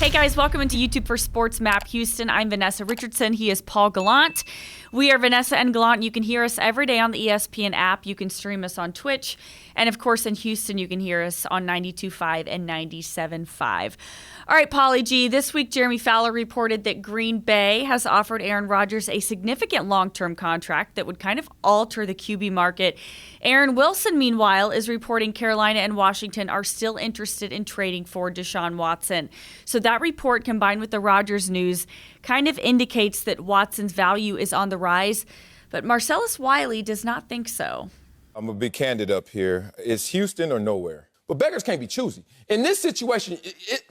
Hey guys, welcome into YouTube for Sports Map Houston. I'm Vanessa Richardson. He is Paul Gallant. We are Vanessa and Gallant. You can hear us every day on the ESPN app. You can stream us on Twitch. And of course, in Houston, you can hear us on 92.5 and 97.5. All right, Pauly G, this week Jeremy Fowler reported that Green Bay has offered Aaron Rodgers a significant long-term contract that would kind of alter the QB market. Aaron Wilson, meanwhile, is reporting Carolina and Washington are still interested in trading for Deshaun Watson. So that report, combined with the Rodgers news, kind of indicates that Watson's value is on the rise. But Marcellus Wiley does not think so. I'm going to be candid up here. It's Houston or nowhere. But beggars can't be choosy. In this situation,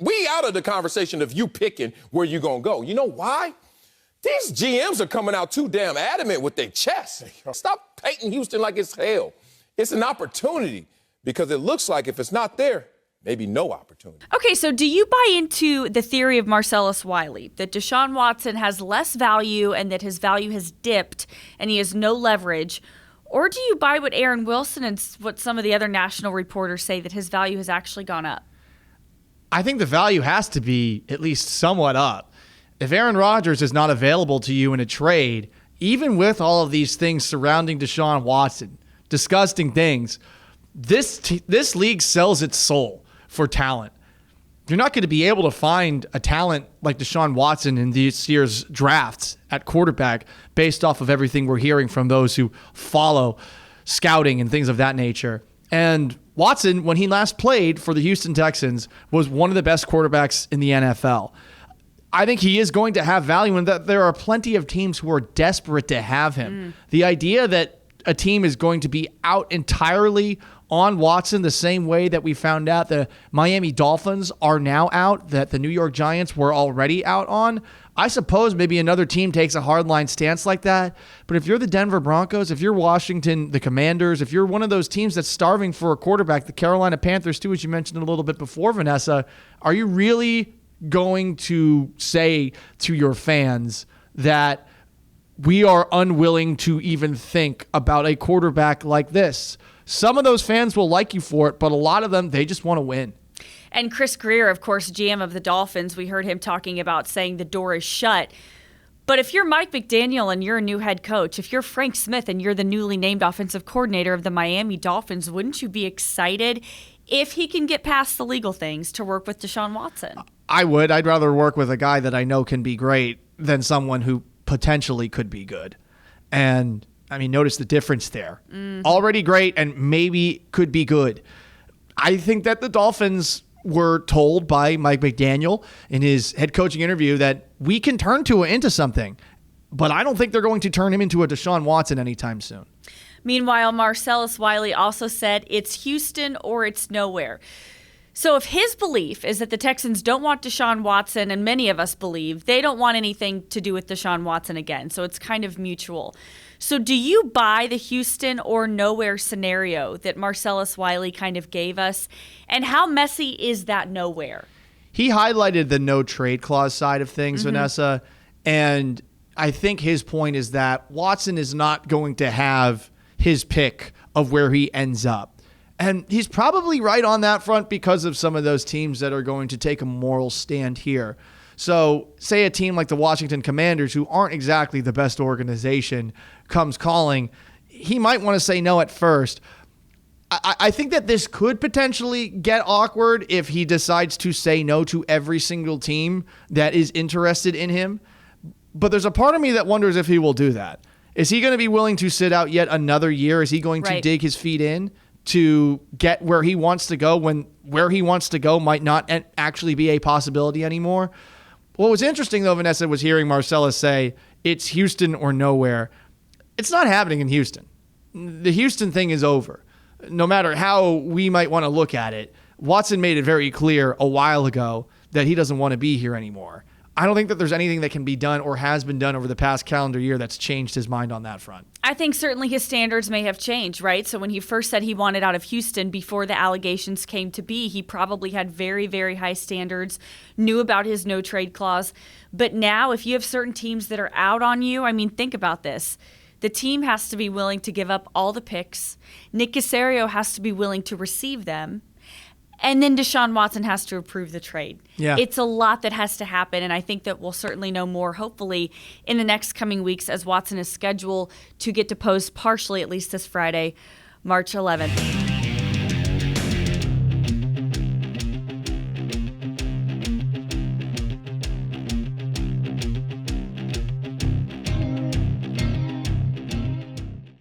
we out of the conversation of you picking where you're going to go. You know why? These GMs are coming out too damn adamant with their chest. Stop painting Houston like it's hell. It's an opportunity because it looks like if it's not there, maybe no opportunity. Okay, so do you buy into the theory of Marcellus Wiley, that Deshaun Watson has less value and that his value has dipped and he has no leverage? Or do you buy what Aaron Wilson and what some of the other national reporters say, that his value has actually gone up? I think the value has to be at least somewhat up. If Aaron Rodgers is not available to you in a trade, even with all of these things surrounding Deshaun Watson, disgusting things, this league sells its soul for talent. You're not going to be able to find a talent like Deshaun Watson in this year's drafts at quarterback based off of everything we're hearing from those who follow scouting and things of that nature. And Watson, when he last played for the Houston Texans, was one of the best quarterbacks in the NFL. I think he is going to have value, and that there are plenty of teams who are desperate to have him. The idea that a team is going to be out entirely on Watson the same way that we found out the Miami Dolphins are now out, that the New York Giants were already out on. I suppose maybe another team takes a hardline stance like that. But if you're the Denver Broncos, if you're Washington, the Commanders, if you're one of those teams that's starving for a quarterback, the Carolina Panthers too, as you mentioned a little bit before, Vanessa, are you really going to say to your fans that we are unwilling to even think about a quarterback like this? Some of those fans will like you for it, but a lot of them, they just want to win. And Chris Greer, of course, GM of the Dolphins, we heard him talking about saying the door is shut. But if you're Mike McDaniel and you're a new head coach, if you're Frank Smith and you're the newly named offensive coordinator of the Miami Dolphins, wouldn't you be excited if he can get past the legal things to work with Deshaun Watson? I would. I'd rather work with a guy that I know can be great than someone who potentially could be good. And I mean, notice the difference there. Already great and maybe could be good. I think that the Dolphins were told by Mike McDaniel in his head coaching interview that we can turn Tua into something, but I don't think they're going to turn him into a Deshaun Watson anytime soon. Meanwhile, Marcellus Wiley also said it's Houston or it's nowhere. So if his belief is that the Texans don't want Deshaun Watson, and many of us believe they don't want anything to do with Deshaun Watson again, so it's kind of mutual. So do you buy the Houston or nowhere scenario that Marcellus Wiley kind of gave us? And how messy is that nowhere? He highlighted the no trade clause side of things, Vanessa, and I think his point is that Watson is not going to have his pick of where he ends up. And he's probably right on that front because of some of those teams that are going to take a moral stand here. So say a team like the Washington Commanders, who aren't exactly the best organization, comes calling, he might want to say no at first. I think that this could potentially get awkward if he decides to say no to every single team that is interested in him. But there's a part of me that wonders if he will do that. Is he going to be willing to sit out yet another year? Is he going to dig his feet in to get where he wants to go when where he wants to go might not actually be a possibility anymore? What was interesting, though, Vanessa, was hearing Marcellus say it's Houston or nowhere. It's not happening in Houston. The Houston thing is over. No matter how we might want to look at it, Watson made it very clear a while ago that he doesn't want to be here anymore. I don't think that there's anything that can be done or has been done over the past calendar year that's changed his mind on that front. I think certainly his standards may have changed, right? So when he first said he wanted out of Houston before the allegations came to be, he probably had very, very high standards, knew about his no trade clause. But now if you have certain teams that are out on you, I mean, think about this. The team has to be willing to give up all the picks. Nick Caserio has to be willing to receive them. And then Deshaun Watson has to approve the trade. Yeah. It's a lot that has to happen, and I think that we'll certainly know more, hopefully, in the next coming weeks as Watson is scheduled to get deposed partially, at least this Friday, March 11th.